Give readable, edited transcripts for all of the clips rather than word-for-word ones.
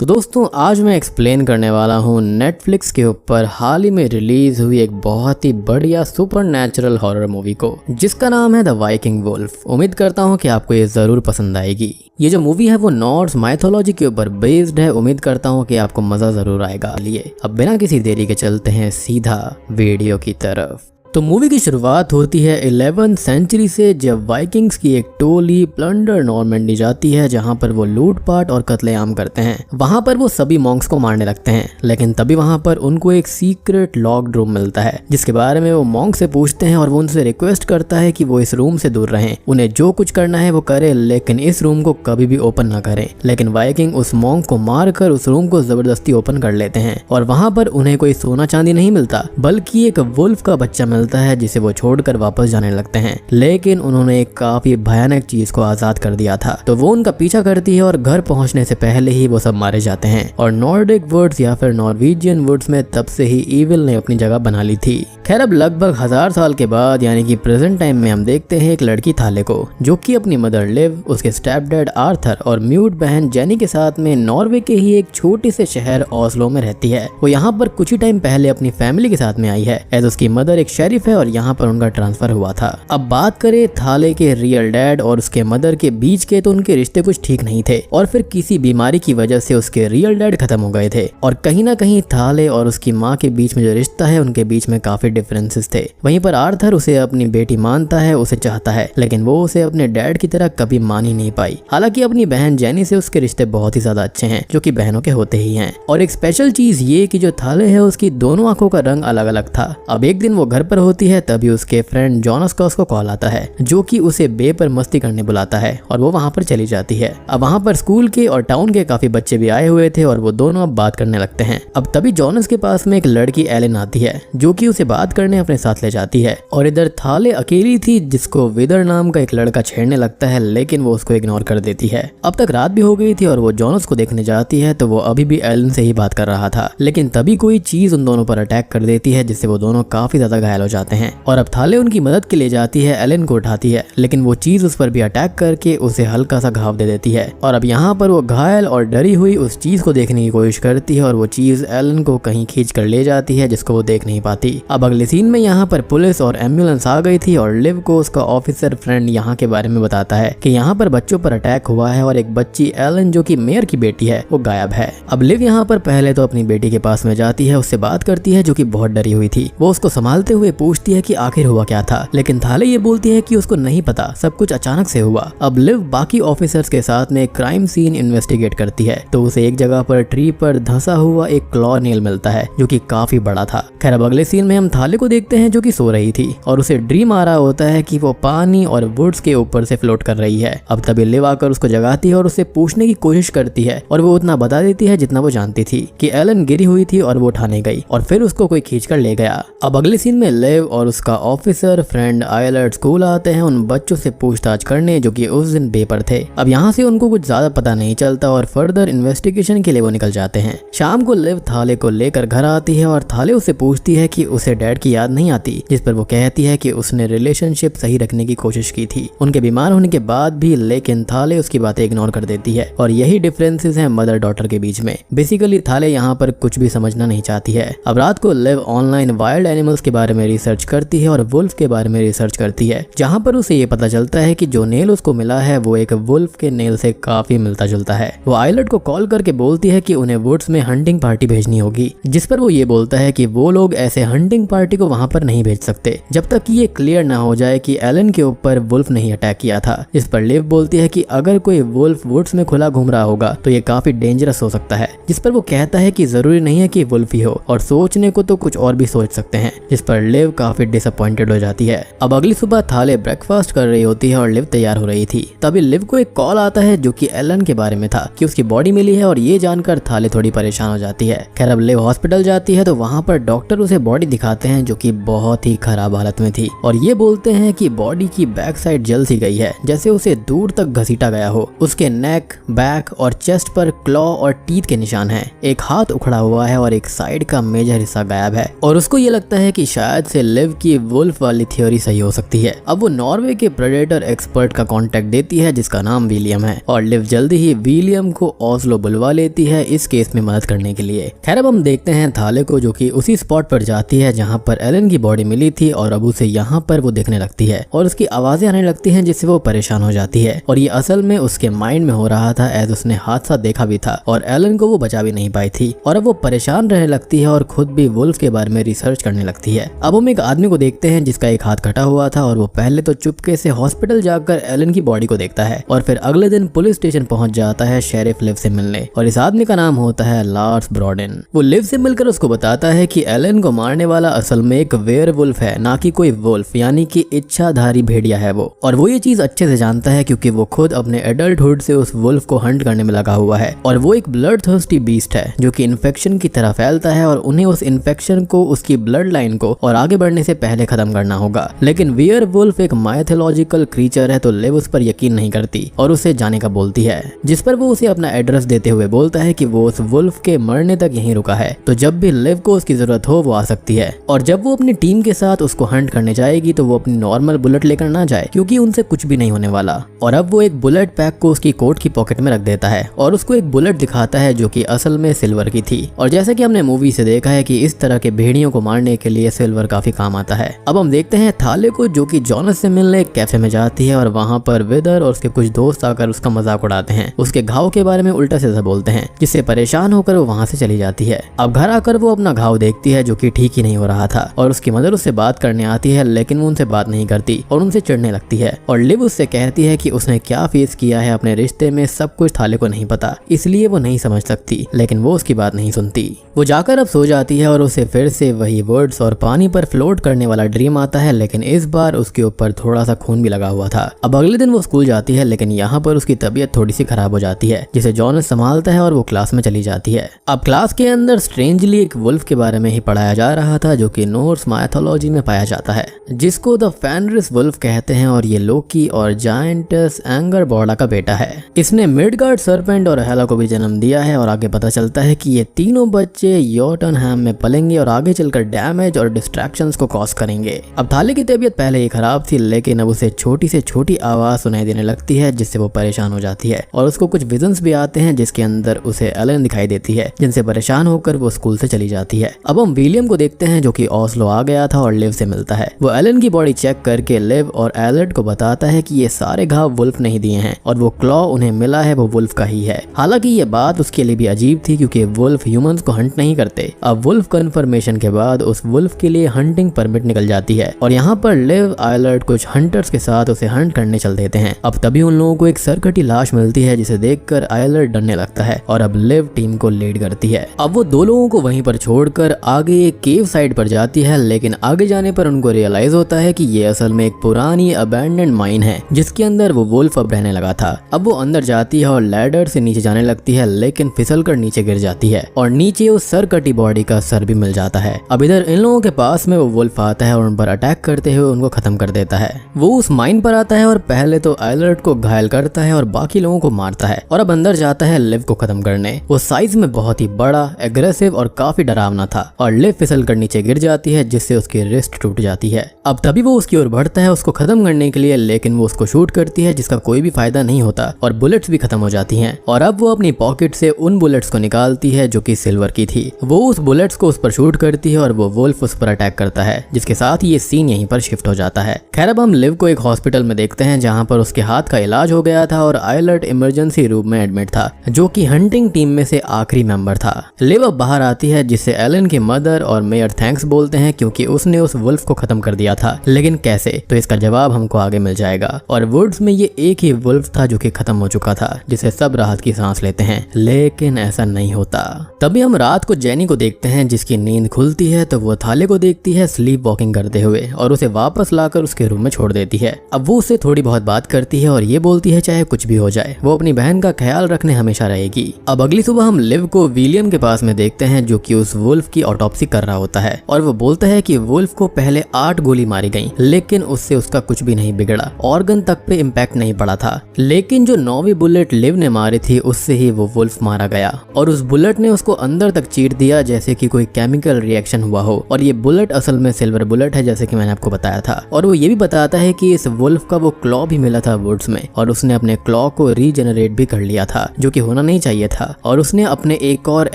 तो दोस्तों आज मैं एक्सप्लेन करने वाला हूँ नेटफ्लिक्स के ऊपर हाल ही में रिलीज हुई एक बहुत ही बढ़िया सुपरनैचुरल हॉरर मूवी को, जिसका नाम है द वाइकिंग वुल्फ। उम्मीद करता हूँ कि आपको ये जरूर पसंद आएगी। ये जो मूवी है वो नॉर्स माइथोलॉजी के ऊपर बेस्ड है। उम्मीद करता हूँ कि आपको मजा जरूर आएगा। लिए अब बिना किसी देरी के चलते हैं सीधा वीडियो की तरफ। तो मूवी की शुरुआत होती है 11th सेंचुरी से, जब वाइकिंग्स की एक टोली प्लंडर नॉर्मैंडी जाती है, जहां पर वो लूटपाट और कत्लेआम करते हैं। वहां पर वो सभी मॉन्क्स को मारने लगते हैं, लेकिन तभी वहां पर उनको एक सीक्रेट लॉक्ड रूम मिलता है, जिसके बारे में वो मॉन्क से पूछते हैं और वो उनसे रिक्वेस्ट करता है कि वो इस रूम से दूर रहें। उन्हें जो कुछ करना है वो करे, लेकिन इस रूम को कभी भी ओपन ना करें। लेकिन वाइकिंग उस मॉन्क को मारकर उस रूम को जबरदस्ती ओपन कर लेते हैं और वहां पर उन्हें कोई सोना चांदी नहीं मिलता, बल्कि एक वुल्फ का बच्चा मिलता है, जिसे वो छोड़कर वापस जाने लगते हैं। लेकिन उन्होंने एक काफी भयानक चीज को आजाद कर दिया था, तो वो उनका पीछा करती है और घर पहुंचने से पहले ही वो सब मारे जाते हैं। और नॉर्डिक वुड्स या फिर नॉर्वेजियन वुड्स में तब से ही इविल ने अपनी जगह बना ली थी। खैर अब लगभग 1000 साल के बाद यानी कि प्रेजेंट टाइम में हम देखते हैं एक लड़की थाले को, जो कि अपनी मदर लिव, उसके स्टेप डैड आर्थर और म्यूट बहन जेनी के साथ में नॉर्वे के ही एक छोटे से शहर ओस्लो में रहती है। वो यहाँ पर कुछ ही टाइम पहले अपनी फैमिली के साथ में आई है, एज उसकी मदर एक शेरिफ है और यहाँ पर उनका ट्रांसफर हुआ था। अब बात करें थाले के रियल डैड और उसके मदर के बीच के, तो उनके रिश्ते कुछ ठीक नहीं थे और फिर किसी बीमारी की वजह से उसके रियल डैड खत्म हो गए थे। और कहीं ना कहीं थाले और उसकी माँ के बीच में जो रिश्ता है, उनके बीच में काफी डिफरेंसेस थे। वहीं पर आर्थर उसे अपनी बेटी मानता है, उसे चाहता है, लेकिन वो उसे अपने डैड की तरह कभी मान ही नहीं पाई। हालांकि अपनी बहन जेनी से उसके रिश्ते बहुत ही ज्यादा अच्छे हैं, जो कि बहनों के होते ही हैं। और एक स्पेशल चीज ये कि जो थाले है उसकी दोनों आंखों का रंग अलग अलग था। अब एक दिन वो घर पर होती है, तभी उसके फ्रेंड जॉनस का उसको कॉल आता है, जो कि उसे बे पर मस्ती करने बुलाता है और वो वहां पर चली जाती है। अब वहां पर स्कूल के और टाउन के काफी बच्चे भी आए हुए थे और वो दोनों अब बात करने लगते हैं। अब तभी जॉनस के पास में एक लड़की एलेन आती है, जो कि उसे बात करने अपने साथ ले जाती है। और इधर थाले अकेली थी, जिसको विदर नाम का एक लड़का छेड़ने लगता है, लेकिन वो उसको इग्नोर कर देती है। अब तक रात भी हो गई थी और वो जॉनस को देखने जाती है, तो वो अभी भी एलेन से ही बात कर रहा था, लेकिन तभी कोई चीज उन दोनों पर अटैक कर देती है, जिससे वो दोनों काफी ज्यादा घायल हो जाते हैं। और अब थाले उनकी मदद के लिए जाती है, एलेन को उठाती है, लेकिन वो चीज उस पर भी अटैक करके उसे हल्का सा घाव दे देती है। और अब यहाँ पर वो घायल और डरी हुई उस चीज को देखने की कोशिश करती है और वो चीज एलेन को कहीं खींच कर ले जाती है, जिसको वो देख नहीं पाती। अब अगले सीन में यहाँ पर पुलिस और एम्बुलेंस आ गई थी और लिव को उसका ऑफिसर फ्रेंड यहाँ के बारे में बताता है कि यहाँ पर बच्चों पर अटैक हुआ है और एक बच्ची एलेन, जो कि मेयर की बेटी है, वो गायब है। अब लिव यहाँ पर पहले तो अपनी बेटी के पास में जाती है, उससे बात करती है, जो कि बहुत डरी हुई थी। वो उसको संभालते हुए पूछती है कि आखिर हुआ क्या था, लेकिन थाले ये बोलती है कि उसको नहीं पता, सब कुछ अचानक से हुआ। अब लिव बाकी ऑफिसर्स के साथ में क्राइम सीन इन्वेस्टिगेट करती है, तो उसे एक जगह पर ट्री पर धंसा हुआ एक क्लॉ नेल मिलता है, जो कि काफी बड़ा था। खैर अब अगले सीन में हम थाले को देखते हैं, जो कि सो रही थी और उसे ड्रीम आ रहा होता है कि वो पानी और वुड्स के ऊपर से फ्लोट कर रही है। अब तभी लिव आकर उसको जगाती है और उससे पूछने की कोशिश करती है, और वो उतना बता देती है जितना वो जानती थी, कि एलेन गिरी हुई थी और वो उठाने गई और फिर उसको कोई खींच कर ले गया। अब अगले सीन में लिव और उसका ऑफिसर फ्रेंड आयलर्ट स्कूल आते हैं उन बच्चों से पूछताछ करने, जो कि उस दिन बे पर थे। अब यहाँ से उनको कुछ ज्यादा पता नहीं चलता और फर्दर इन्वेस्टिगेशन के लिए वो निकल जाते हैं। शाम को लिव थाले को लेकर घर आती है और थाले उससे पूछती है कि उसे डैड की याद नहीं आती, जिस पर वो कहती है कि उसने रिलेशनशिप सही रखने की कोशिश की थी उनके बीमार होने के बाद भी, लेकिन थाले उसकी बातें इग्नोर कर देती है। और यही डिफरेंसेस हैं मदर डॉटर के बीच में। बेसिकली थाले यहाँ पर कुछ भी समझना नहीं चाहती है। अब रात को लिव ऑनलाइन वाइल्ड एनिमल्स के बारे में रिसर्च करती है और वुल्फ के बारे में रिसर्च करती है, जहाँ पर उसे ये पता चलता है कि जो नेल उसको मिला है वो एक वुल्फ के नेल से काफी मिलता जुलता है। वो आइलट को कॉल करके बोलती है कि उन्हें वुड्स में हंटिंग पार्टी भेजनी होगी, जिस पर वो ये बोलता है कि वो लोग ऐसे हंटिंग पार्टी को वहां पर नहीं भेज सकते जब तक कि ये क्लियर ना हो जाए कि एलेन के ऊपर वुल्फ नहीं अटैक किया था। इस पर लिव बोलती है कि अगर कोई वुल्फ वुड्स में खुला घूम रहा होगा तो ये काफी डेंजरस हो सकता है, जिस पर वो कहता है कि जरूरी नहीं है कि वुल्फ ही हो और सोचने को तो कुछ और भी सोच सकते हैं, जिस पर लिव काफी डिसअपॉइंटेड हो जाती है। अब अगली सुबह थाले ब्रेकफास्ट कर रही होती है और लिव तैयार हो रही थी, तभी लिव को एक कॉल आता है, जो कि एलेन के बारे में था, कि उसकी बॉडी मिली है। और ये जानकर थाले थोड़ी परेशान हो जाती है। खैर अब लिव हॉस्पिटल जाती है, तो वहाँ पर डॉक्टर उसे बॉडी दिखाते हैं, जो कि बहुत ही खराब हालत में थी और ये बोलते हैं कि बॉडी की बैक साइड जल सी गई है, जैसे उसे दूर तक घसीटा गया हो। उसके नेक, बैक और चेस्ट पर क्लॉ और टीथ के निशान हैं। एक हाथ उखड़ा हुआ है और एक साइड का मेजर हिस्सा गायब है और उसको ये लगता है कि शायद से लिव की वुल्फ वाली थ्योरी सही हो सकती है। अब वो नॉर्वे के प्रेडेटर एक्सपर्ट का कांटेक्ट देती है जिसका नाम विलियम है और लिव जल्दी ही विलियम को ओस्लो बुलवा लेती है इस केस में मदद करने के लिए। खैर अब हम देखते हैं थाले को जो कि उसी स्पॉट पर जाती है जहां पर एलन की बॉडी मिली थी और अब उसे यहाँ पर वो देखने लगती है और उसकी आवाजें आने लगती हैं जिससे वो परेशान हो जाती है और ये असल में उसके माइंड में हो रहा था एज उसने हादसा देखा भी था और एलन को वो बचा भी नहीं पाई थी और अब वो परेशान रहने लगती है और खुद भी वुल्फ के बारे में रिसर्च करने लगती है। अब हम एक आदमी को देखते हैं जिसका एक हाथ कटा हुआ था और वो पहले तो चुपके से हॉस्पिटल जाकर एलन की बॉडी को देखता है और फिर अगले दिन पुलिस स्टेशन पहुंच जाता है शेरिफ लिव से मिलने और इस आदमी का नाम होता है लार्स ब्रॉडेन। वो लिव से मिलकर उसको बताता है कि एलन को मारने वाला असल में एक वेयरवुल्फ है, ना कि कोई वुल्फ यानी कि इच्छाधारी भेड़िया है वो। और वो ये चीज अच्छे से जानता है क्योंकि वो खुद अपने एडल्टहुड से उस वुल्फ को हंट करने में लगा हुआ है और वो एक ब्लड थर्स्टी बीस्ट है जो कि इन्फेक्शन की तरह फैलता है और उन्हें उस इन्फेक्शन को उसकी ब्लड लाइन को और आगे बढ़ने से पहले खत्म करना होगा। लेकिन वेयरवुल्फ एक माइथोलॉजिकल क्रीचर है तो लिव उस पर यकीन नहीं करती और उसे जाने का बोलती है, जिस पर वो उसे अपना एड्रेस देते हुए बोलता है कि वो उस वुल्फ के मरने तक यहीं रुका है तो जब भी लिव को उसकी जरूरत हो वो आ सकती है। और जब वो अपनी टीम के साथ उसको हंट करने जाएगी तो वो अपनी नॉर्मल बुलेट लेकर ना जाए क्योंकि उनसे कुछ भी नहीं होने वाला। और अब वो एक बुलेट पैक को उसकी कोट की पॉकेट में रख देता है और उसको एक बुलेट दिखाता है जो कि असल में सिल्वर की थी। और जैसे कि हमने मूवी से देखा है कि इस तरह के भेड़ियों को मारने के लिए सिल्वर काफी काम आता है। अब हम देखते हैं थाले को जो कि जॉनस से मिलने एक कैफे में जाती है और वहाँ पर विदर और उसके कुछ दोस्त आकर उसका मजाक उड़ाते हैं, उसके घाव के बारे में उल्टा सीधा बोलते हैं जिससे परेशान होकर वो वहाँ से चली जाती है। अब घर आकर वो अपना घाव देखती है जो कि ठीक ही नहीं हो रहा था और उसकी मदर उससे बात करने आती है लेकिन वो उनसे बात नहीं करती और उनसे चिढ़ने लगती है और लिव उससे कहती है कि उसने क्या फेस किया है अपने रिश्ते में सब कुछ थाले को नहीं पता इसलिए वो नहीं समझ सकती, लेकिन वो उसकी बात नहीं सुनती। वो जाकर अब सो जाती है और उसे फिर से वही वर्ड्स और पानी पर फ्लोट करने वाला ड्रीम आता है लेकिन इस बार उसके ऊपर थोड़ा सा खून भी लगा हुआ था। अब अगले दिन वो स्कूल जाती है लेकिन यहाँ पर उसकी तबीयत थोड़ी सी खराब हो जाती है जिसे जॉनस संभालता है और वो क्लास में चली जाती है। अब क्लास के अंदर स्ट्रेंजली एक वुल्फ के बारे में ही पढ़ाया जा रहा था जो कि नॉर्स माइथोलॉजी में पाया जाता है जिसको द फेनरिस वुल्फ कहते हैं और ये लोकी और जायंटस एंगरबॉर्डा का बेटा है। इसने मिडगार्ड सर्पेंट और हेला को भी जन्म दिया है और आगे पता चलता है कि ये तीनों बच्चे योटनहैम में पलेंगे और आगे चलकर डैमेज और डिस्ट्रैक्शंस को कॉज करेंगे। अब थाले की तबीयत पहले ही खराब थी लेकिन अब उसे छोटी से छोटी आवाज सुनाई देने लगती है जिससे वो परेशान हो जाती है और उसको कुछ विजन्स भी आते हैं जिसके अंदर उसे एलन दिखाई देती है जिनसे परेशान होकर वो स्कूल से चली जाती है। अब हम विलियम को देखते हैं जो कि ओस्लो आ गया था और लिव से मिलता है। वो एलन की बॉडी चेक करके लिव और एलर्ट को बताता है कि ये सारे घाव वुल्फ नहीं दिए हैं और वो क्लॉ उन्हें मिला है वो वुल्फ का ही है। हालांकि ये बात उसके लिए भी अजीब थी क्योंकि वुल्फ ह्यूमंस को हंट नहीं करते। अब वुल्फ कंफर्मेशन के बाद उस वुल्फ के लिए हंटिंग परमिट निकल जाती है और यहाँ पर लिव एलर्ट कुछ हंटर्स के साथ उसे हंट करने चल देते हैं। अब तभी उन लोगों को एक सरकटी लाश मिलती है जिसे देखकर एलर्ट डरने लगता है और अब लिव टीम को लीड करती है। अब वो दो लोगों को वहीं पर छोड़कर आगे एक केव साइड पर जाती है लेकिन आगे जाने पर उनको रियलाइज होता है कि ये असल में एक पुरानी अबैंडन्ड माइन है जिसके अंदर वो वुल्फ अब रहने लगा था। अब वो अंदर जाती है और लैडर से नीचे जाने लगती है लेकिन फिसलकर नीचे गिर जाती है और नीचे उस सरकटी बॉडी का सर भी मिल जाता है। अब इधर इन लोगों के पास में वो वुल्फ आता है और उन पर अटैक करते हुए उनको खत्म कर देता है। वो उस माइन पर आता है और पहले तो एलर्ट को घायल करता है और बाकी लोगों को मारता है और अब अंदर जाता है लिव को खत्म करने। वो साइज में बहुत ही बड़ा, एग्रेसिव और काफी डरावना था और लिव फिसल कर नीचे गिर जाती है जिससे उसकी रिस्ट टूट जाती है। अब तभी वो उसकी ओर बढ़ता है उसको खत्म करने के लिए लेकिन वो उसको शूट करती है जिसका कोई भी फायदा नहीं होता और बुलेट्स भी खत्म हो जाती हैं। और अब वो अपनी पॉकेट से उन बुलेट्स को निकालती है जो कि सिल्वर की थी। वो उस बुलेट्स को उस पर शूट करती है और वो वुल्फ उस पर अटैक करता है जिसके साथ ये सीन यहीं पर शिफ्ट हो जाता है। खैर अब हम लिव को एक हॉस्पिटल में देखते हैं जहाँ पर उसके हाथ का इलाज हो गया था और एलर्ट इमरजेंसी रूम में एडमिट था जो कि हंटिंग टीम में से आखिरी मेंबर था। लिव अब बाहर आती है जिससे एलन की मदर और मेयर थैंक्स बोलते हैं क्योंकि उसने उस वुल्फ को खत्म कर दिया था। लेकिन कैसे, तो इसका जवाब हमको आगे मिल जाएगा। और वुड्स में ये एक ही वुल्फ था जो कि खत्म हो चुका था जिसे सब राहत की सांस लेते हैं, लेकिन ऐसा नहीं होता। तभी हम रात को जेनी को देखते हैं जिसकी नींद खुलती है तो वो थाले को देखती है स्लीप वॉकिंग करते हुए और उसे वापस लाकर उसके रूम में छोड़ देती है। अब वो उससे थोड़ी बहुत बात करती है और ये बोलती है चाहे कुछ भी हो जाए वो अपनी बहन का ख्याल रखने हमेशा रहेगी। अब अगली सुबह हम लिव को विलियम के पास में देखते हैं जो कि उस वुल्फ की ऑटोप्सी कर रहा होता है और वो बोलता है कि वुल्फ को पहले 8 गोली मारी गई लेकिन उससे उसका कुछ भी नहीं बिगड़ा, ऑर्गन तक पे इम्पैक्ट नहीं पड़ा था। लेकिन जो 9वीं बुलेट लिव ने मारी थी उससे ही वो वुल्फ मारा गया और उस बुलेट ने उसको अंदर तक चीर दिया जैसे कि कोई केमिकल रिएक्शन हुआ हो। और ये बुलेट असल में सिल्वर बुलेट है, जैसे कि मैंने आपको बताया था। और वो ये भी बताता है कि इस वुल्फ का वो क्लॉ भी मिला था वुड्स में, और उसने अपने क्लॉ को रीजनरेट भी कर लिया था, जो कि होना नहीं चाहिए था। और उसने अपने एक और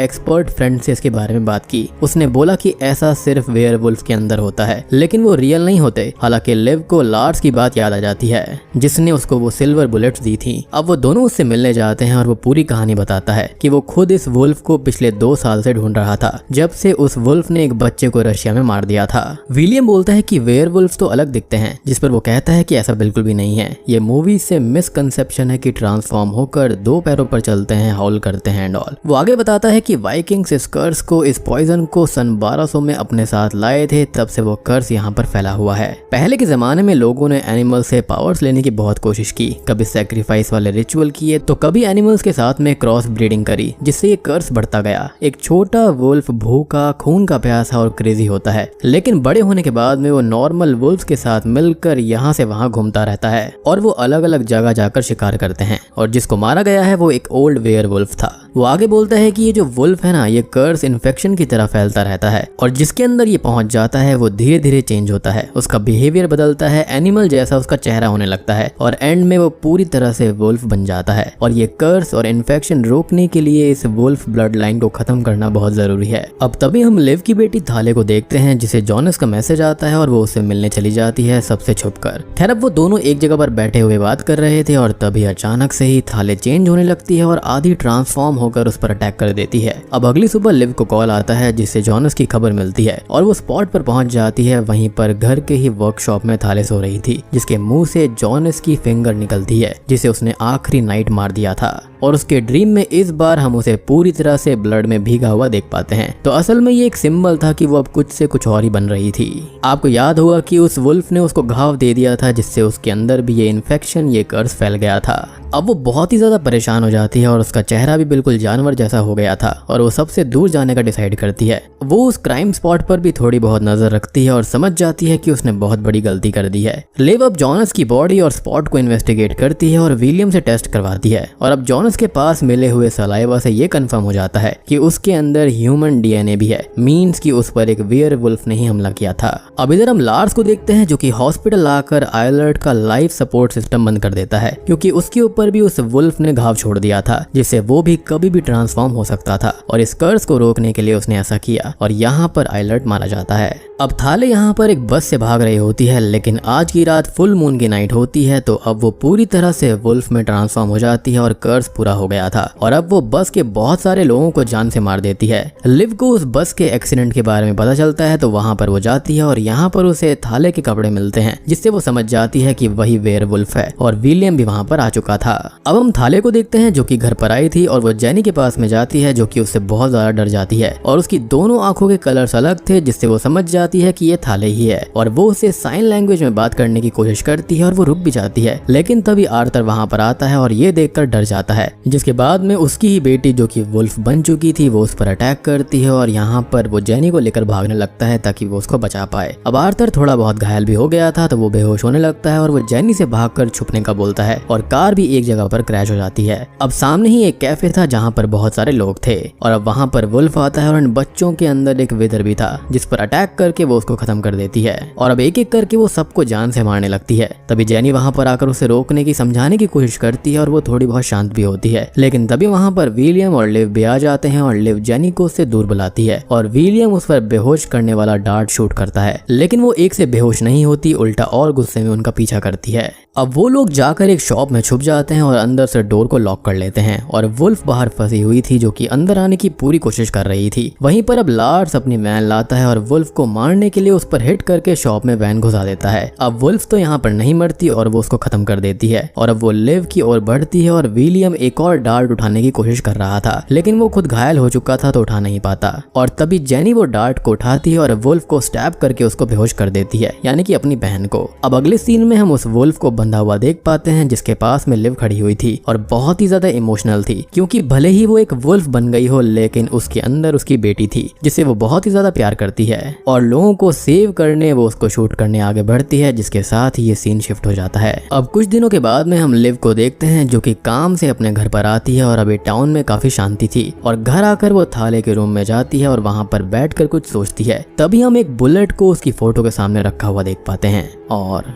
एक्सपर्ट फ्रेंड से इसके बारे में बात की। उसने बोला कि ऐसा सिर्फ वेयरवुल्फ के अंदर होता है, लेकिन वो रियल नहीं होते। हालांकि लिव को लार्स की बात याद आ जाती है, जिसने उसको वो सिल्वर बुलेट्स दी थी। अब वो दोनों उससे मिलने जाते हैं और वो पूरी कहानी बताता है कि वो खुद इस वुल्फ को पिछले 2 साल से ढूंढ रहा था, जब से उस वुल्फ ने एक बच्चे को रशिया में मार दिया था। विलियम बोलता है कि वेयरवुल्फ तो अलग दिखते हैं, जिस पर वो कहता है कि ऐसा बिल्कुल भी नहीं है। ये मूवी से मिसकंसेप्शन है कि ट्रांसफॉर्म होकर 2 पैरों पर चलते हैं, हाउल करते हैं एंड ऑल। वो आगे बताता है कि वाइकिंग्स इस कर्स को, इस पॉइजन को सन 1200 में अपने साथ लाए थे, तब से वो कर्स यहाँ पर फैला हुआ है। पहले के जमाने में लोगों ने एनिमल से पावर्स लेने की बहुत कोशिश की, कभी सैक्रिफाइस वाले रिचुअल किए तो कभी एनिमल्स के साथ में क्रॉस ब्रीडिंग करी, जिससे ये कर्स बढ़ता गया। एक छोटा वुल्फ भूखा, खून का प्यासा और क्रेजी होता है, लेकिन बड़े होने के बाद में वो नॉर्मल वुल्फ्स के साथ मिलकर यहाँ से वहाँ घूमता रहता है, और वो अलग अलग जगह जाकर शिकार करते हैं। और जिसको मारा गया है वो एक ओल्ड वेयरवुल्फ था। वो आगे बोलता है कि ये जो वुल्फ है ना, ये कर्स इन्फेक्शन की तरह फैलता रहता है, और जिसके अंदर ये पहुंच जाता है वो धीरे धीरे चेंज होता है, उसका बिहेवियर बदलता है, एनिमल जैसा उसका चेहरा होने लगता है, और एंड में वो पूरी तरह से वुल्फ बन जाता है। और ये कर्स और इन्फेक्शन रोकने के लिए इस वुल्फ ब्लड लाइन को खत्म करना बहुत जरूरी है। अब तभी हम लिव की बेटी थाले को देखते हैं, जिसे जॉनस का मैसेज आता है और वो उससे मिलने चली जाती है सबसे छुपकर। खैर अब वो दोनों एक जगह पर बैठे हुए बात कर रहे थे, और तभी अचानक से ही थाले चेंज होने लगती है और आधी ट्रांसफॉर्म होकर उस पर अटैक कर देती है। अब अगली सुबह लिव को कॉल आता है, जिससे जॉनस की खबर मिलती है, और वो स्पॉट पर पहुंच जाती है। वहीं पर घर के ही वर्कशॉप में थाले सो रही थी, जिसके मुंह से जॉनस की फिंगर निकलती है, जिसे उसने आखिरी नाइट मार दिया था। और उसके ड्रीम में इस बार हम उसे पूरी तरह से ब्लड में भीगा हुआ देख पाते हैं। तो असल में ये एक सिंबल था कि वो अब कुछ से कुछ और ही बन रही थी। आपको याद होगा कि उस वुल्फ ने उसको घाव दे दिया था, जिससे उसके अंदर भी ये इन्फेक्शन, ये कर्स फैल गया था। अब वो बहुत ही ज्यादा परेशान हो जाती है, और उसका चेहरा भी बिल्कुल जानवर जैसा हो गया था, और वो सबसे दूर जाने का डिसाइड करती है। वो उस क्राइम स्पॉट पर भी थोड़ी बहुत नजर रखती है और समझ जाती है कि उसने बहुत बड़ी गलती कर दी है। लिव अब जॉनस की बॉडी और स्पॉट को इन्वेस्टिगेट करती है और विलियम से टेस्ट करवाती है, और अब जॉनस के पास मिले हुए सलाइवा से ये कंफर्म हो जाता है कि उसके अंदर ह्यूमन डीएनए भी है, मींस कि उस पर एक वेयरवुल्फ ने ही हमला किया था। अब इधर हम लार्स को देखते हैं, जो कि हॉस्पिटल आकर आइलर्ट का लाइफ सपोर्ट सिस्टम बंद कर देता है, क्योंकि उसके ऊपर भी उस वुल्फ ने घाव छोड़ दिया था, जिससे वो भी कभी भी ट्रांसफॉर्म हो सकता था, और इस कर्स को रोकने के लिए उसने ऐसा किया, और यहाँ पर आइलर्ट मारा जाता है। अब थाले यहाँ पर एक बस से भाग रही होती है, लेकिन आज की रात फुल मून की नाइट होती है, तो अब वो पूरी तरह से वुल्फ में ट्रांसफॉर्म हो जाती है और कर्स पूरा हो गया था, और अब वो बस के बहुत सारे लोगों को जान से मार देती है। लिव को उस बस के एक्सीडेंट के बारे में पता चलता है, तो वहाँ पर वो जाती है, और यहाँ पर उसे थाले के कपड़े मिलते हैं, जिससे वो समझ जाती है कि वही वेयरवुल्फ है, और विलियम भी वहाँ पर आ चुका था। अब हम थाले को देखते हैं, जो कि घर पर आई थी, और वो जेनी के पास में जाती है, जो कि उससे बहुत ज्यादा डर जाती है, और उसकी दोनों आंखों के कलर्स अलग थे, जिससे वो समझ जाती है कि ये थाले ही है, और वो उसे साइन लैंग्वेज में बात करने की कोशिश करती है, और वो रुक भी जाती है। लेकिन तभी आर्थर वहाँ पर आता है और ये देखकर डर जाता है, जिसके बाद में उसकी ही बेटी, जो कि वुल्फ बन चुकी थी, वो उस पर अटैक करती है, और यहाँ पर वो जेनी को लेकर भागने लगता है ताकि वो उसको बचा पाए। अब आर्थर थोड़ा बहुत घायल भी हो गया था, तो वो बेहोश होने लगता है, और वो जेनी से भागकर छुपने का बोलता है, और कार भी एक जगह पर क्रैश हो जाती है। अब सामने ही एक कैफे था, जहाँ पर बहुत सारे लोग थे, और अब वहाँ पर वुल्फ आता है, और इन बच्चों के अंदर एक विदर भी था, जिस पर अटैक करके वो उसको खत्म कर देती है, और अब एक एक करके वो सबको जान से मारने लगती है। तभी जेनी वहाँ पर आकर उसे रोकने की, समझाने की कोशिश करती है, और वो थोड़ी बहुत शांत भी होती है। लेकिन तभी वहाँ पर विलियम और लिव भी आ जाते हैं, और लिव जेनी को उससे दूर बुलाती है, और विलियम उस पर बेहोश करने वाला डार्ट शूट करता है, लेकिन वो एक से बेहोश नहीं होती, उल्टा और गुस्से में उनका पीछा करती है। अब वो लोग जाकर एक शॉप में छुप जाते हैं और अंदर से डोर को लॉक कर लेते हैं, और वुल्फ बाहर फंसी हुई थी, जो कि अंदर आने की पूरी कोशिश कर रही थी। वहीं पर अब लार्स अपनी वैन लाता है और वुल्फ को मारने के लिए उस पर हिट करके शॉप में वैन घुसा देता है। अब वुल्फ तो यहाँ पर नहीं मरती और वो उसको खत्म कर देती है, और अब वो लिव की ओर बढ़ती है, और विलियम एक और डार्ट उठाने की कोशिश कर रहा था, लेकिन वो खुद घायल हो चुका था, तो उठा नहीं पाता। और तभी जेनी वो डार्ट को उठाती है और वुल्फ को स्टैब करके उसको बेहोश कर देती है, यानी कि अपनी बहन को। अब अगले सीन में हम उस वुल्फ को बंधा हुआ देख पाते हैं, जिसके पास में लिव खड़ी हुई थी, और बहुत ही ज्यादा इमोशनल थी, क्योंकि भले ही वो एक वुल्फ बन गई हो, लेकिन उसके अंदर उसकी बेटी थी, जिसे वो बहुत ही ज्यादा प्यार करती है, और लोगों को सेव करने वो उसको शूट करने आगे बढ़ती है, जिसके साथ ही ये सीन शिफ्ट हो जाता है। अब कुछ दिनों के बाद में हम लिव को देखते हैं, जो कि काम से अपने घर पर आती है और अभी टाउन में काफी शांति थी और घर आकर वो थाले के रूम में जाती है और वहां पर बैठकर कुछ सोचती है। तभी हम एक बुलेट को उसकी फोटो के सामने रखा हुआ देख पाते हैं और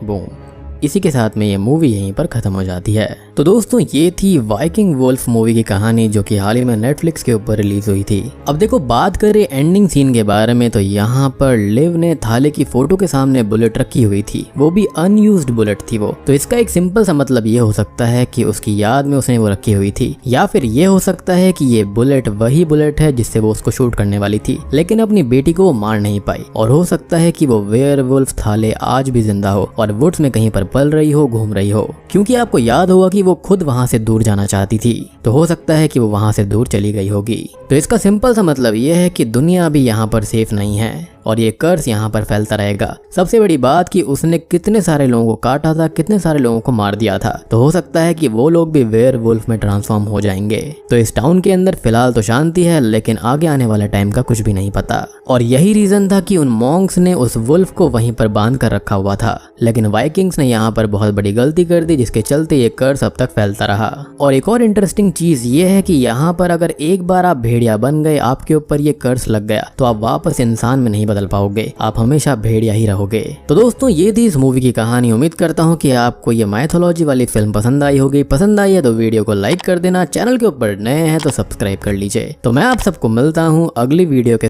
बूम, इसी के साथ में ये मूवी यहीं पर खत्म हो जाती है। तो दोस्तों ये थी वाइकिंग वुल्फ मूवी की कहानी जो कि हाल ही में नेटफ्लिक्स के ऊपर रिलीज हुई थी। अब देखो बात करें एंडिंग सीन के बारे में तो यहाँ पर लिव ने थाले की फोटो के सामने बुलेट रखी हुई थी, वो भी अनयूज्ड बुलेट थी वो। तो इसका एक सिंपल सा मतलब ये हो सकता है कि उसकी याद में उसने वो रखी हुई थी, या फिर ये हो सकता है कि ये बुलेट वही बुलेट है जिससे वो उसको शूट करने वाली थी लेकिन अपनी बेटी को वो मार नहीं पाई। और हो सकता है कि वो वेयरवुल्फ थाले आज भी जिंदा हो और वुड्स में कहीं पर पल रही हो, घूम रही हो, क्योंकि आपको याद होगा कि वो खुद वहां से दूर जाना चाहती थी। तो हो सकता है कि वो वहां से दूर चली गई होगी। तो इसका सिंपल सा मतलब ये है कि दुनिया अभी यहाँ पर सेफ नहीं है और ये कर्स यहाँ पर फैलता रहेगा। सबसे बड़ी बात कि उसने कितने सारे लोगों को काटा था, कितने सारे लोगों को मार दिया था। तो हो सकता है कि वो लोग भी वेयरवुल्फ में ट्रांसफॉर्म हो जाएंगे। तो इस टाउन के अंदर फिलहाल तो शांति है लेकिन आगे आने वाले टाइम का कुछ भी नहीं पता। और यही रीजन था कि उन मॉन्क्स ने उस वुल्फ को वहीं पर बांध कर रखा हुआ था, लेकिन वाइकिंग्स ने यहाँ पर बहुत बड़ी गलती कर दी जिसके चलते ये कर्स अब तक फैलता रहा। और एक और इंटरेस्टिंग चीज ये है कि यहाँ पर अगर एक बार आप भेड़िया बन गए, आपके ऊपर ये कर्स लग गया तो आप वापस इंसान में नहीं बदल पाओगे, आप हमेशा भेड़िया ही रहोगे। तो दोस्तों ये थी इस मूवी की कहानी। उम्मीद करता हूँ कि आपको ये माइथोलॉजी वाली फिल्म पसंद आई होगी। पसंद आई है तो वीडियो को लाइक कर देना, चैनल के ऊपर नए हैं तो सब्सक्राइब कर लीजिए। तो मैं आप सबको मिलता हूँ अगली वीडियो के